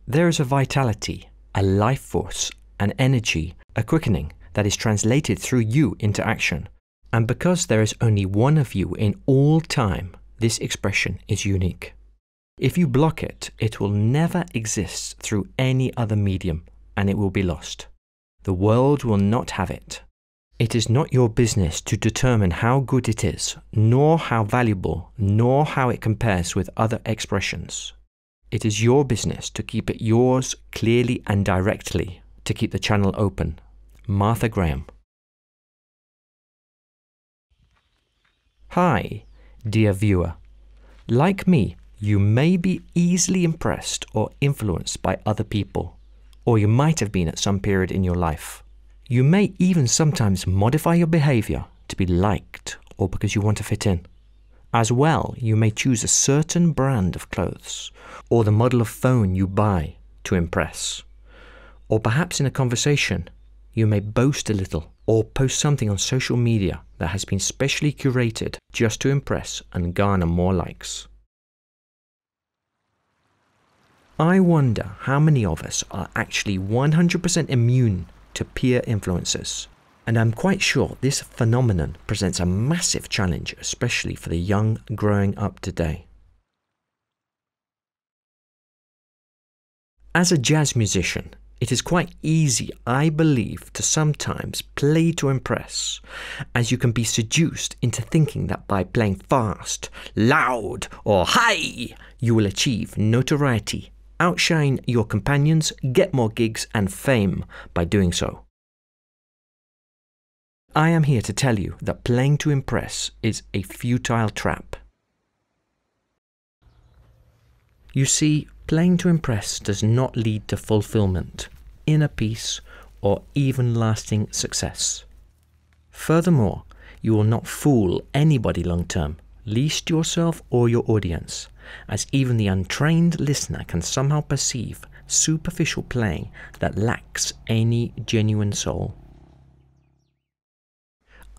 There is a vitality, a life force, an energy, a quickening that is translated through you into action. And because there is only one of you in all time, this expression is unique. If you block it, it will never exist through any other medium, and it will be lost. The world will not have it. It is not your business to determine how good it is, nor how valuable, nor how it compares with other expressions. It is your business to keep it yours clearly and directly, to keep the channel open. Martha Graham. Hi, dear viewer. Like me, you may be easily impressed or influenced by other people, or you might have been at some period in your life. You may even sometimes modify your behavior to be liked or because you want to fit in. As well, you may choose a certain brand of clothes or the model of phone you buy to impress. Or perhaps in a conversation, you may boast a little or post something on social media that has been specially curated just to impress and garner more likes. I wonder how many of us are actually 100% immune to peer influences, and I'm quite sure this phenomenon presents a massive challenge, especially for the young growing up today. As a jazz musician, it is quite easy, I believe, to sometimes play to impress, as you can be seduced into thinking that by playing fast, loud, or high, you will achieve notoriety, outshine your companions, get more gigs and fame by doing so. I am here to tell you that playing to impress is a futile trap. You see, playing to impress does not lead to fulfillment, inner peace, or even lasting success. Furthermore, you will not fool anybody long term, least yourself or your audience, as even the untrained listener can somehow perceive superficial playing that lacks any genuine soul.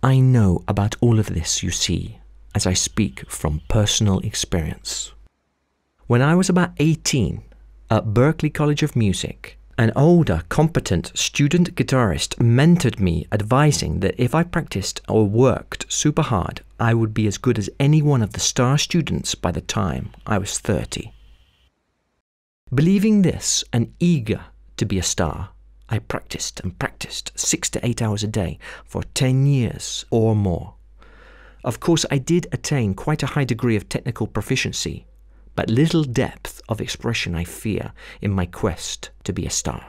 I know about all of this, you see, as I speak from personal experience. When I was about 18, at Berklee College of Music, an older, competent student guitarist mentored me, advising that if I practiced or worked super hard, I would be as good as any one of the star students by the time I was 30. Believing this and eager to be a star, I practiced and practiced 6 to 8 hours a day for 10 years or more. Of course, I did attain quite a high degree of technical proficiency, but little depth of expression, I fear, in my quest to be a star.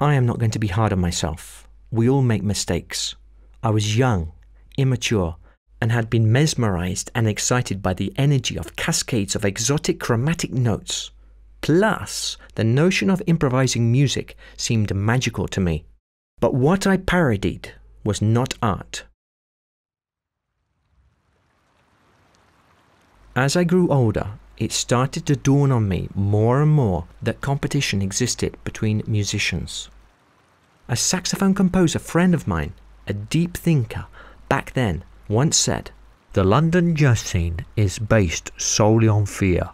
I am not going to be hard on myself. We all make mistakes. I was young, immature, and had been mesmerized and excited by the energy of cascades of exotic chromatic notes. Plus, the notion of improvising music seemed magical to me. But what I parodied was not art. As I grew older, it started to dawn on me more and more that competition existed between musicians. A saxophone composer friend of mine, a deep thinker back then, once said, "The London jazz scene is based solely on fear,"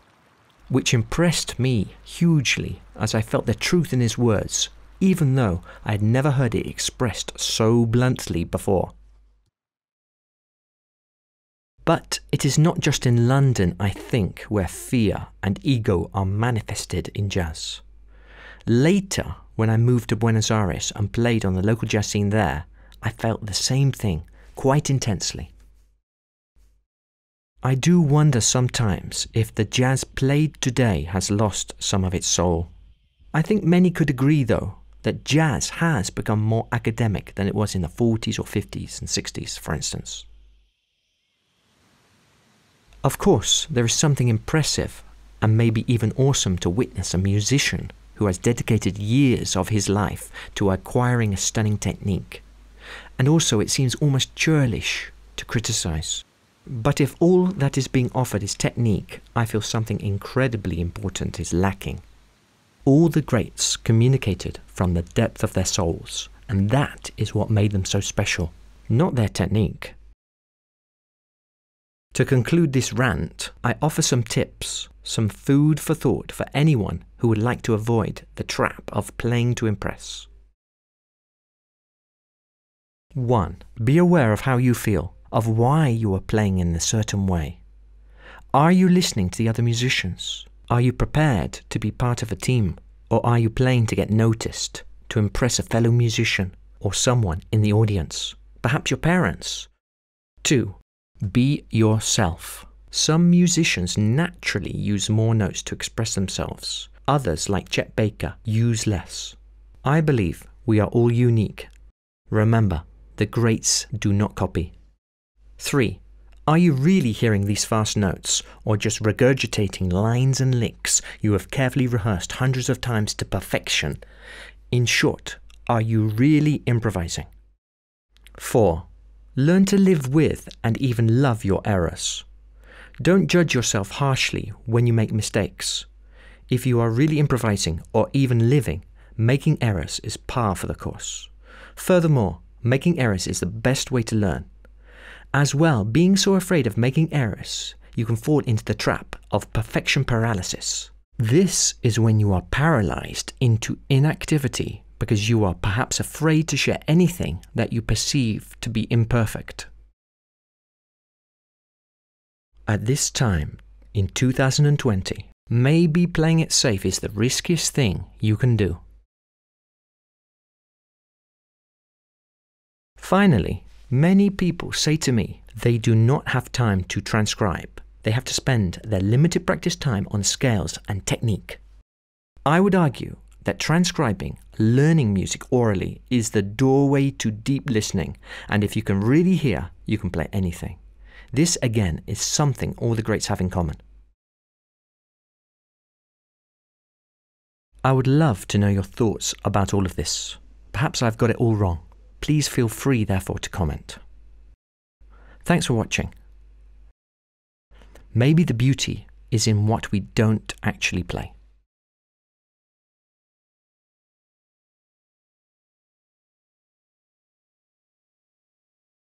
which impressed me hugely as I felt the truth in his words, even though I had never heard it expressed so bluntly before. But it is not just in London, I think, where fear and ego are manifested in jazz. Later, when I moved to Buenos Aires and played on the local jazz scene there, I felt the same thing quite intensely. I do wonder sometimes if the jazz played today has lost some of its soul. I think many could agree, though, that jazz has become more academic than it was in the 40s or 50s and 60s, for instance. Of course, there is something impressive and maybe even awesome to witness a musician who has dedicated years of his life to acquiring a stunning technique. And also it seems almost churlish to criticize. But if all that is being offered is technique, I feel something incredibly important is lacking. All the greats communicated from the depth of their souls, and that is what made them so special, not their technique. To conclude this rant, I offer some tips, some food for thought for anyone who would like to avoid the trap of playing to impress. 1. Be aware of how you feel, of why you are playing in a certain way. Are you listening to the other musicians? Are you prepared to be part of a team? Or are you playing to get noticed, to impress a fellow musician or someone in the audience? Perhaps your parents? 2. Be yourself. Some musicians naturally use more notes to express themselves. Others, like Chet Baker, use less. I believe we are all unique. Remember, the greats do not copy. 3. Are you really hearing these fast notes, or just regurgitating lines and licks you have carefully rehearsed hundreds of times to perfection? In short, are you really improvising? 4. Learn to live with and even love your errors. Don't judge yourself harshly when you make mistakes. If you are really improvising or even living, making errors is par for the course. Furthermore, making errors is the best way to learn. As well, being so afraid of making errors, you can fall into the trap of perfection paralysis. This is when you are paralyzed into inactivity because you are perhaps afraid to share anything that you perceive to be imperfect. At this time, in 2020, maybe playing it safe is the riskiest thing you can do. Finally, many people say to me they do not have time to transcribe. They have to spend their limited practice time on scales and technique. I would argue that transcribing, learning music orally, is the doorway to deep listening, and if you can really hear, you can play anything. This, again, is something all the greats have in common. I would love to know your thoughts about all of this. Perhaps I've got it all wrong. Please feel free, therefore, to comment. Thanks for watching. Maybe the beauty is in what we don't actually play.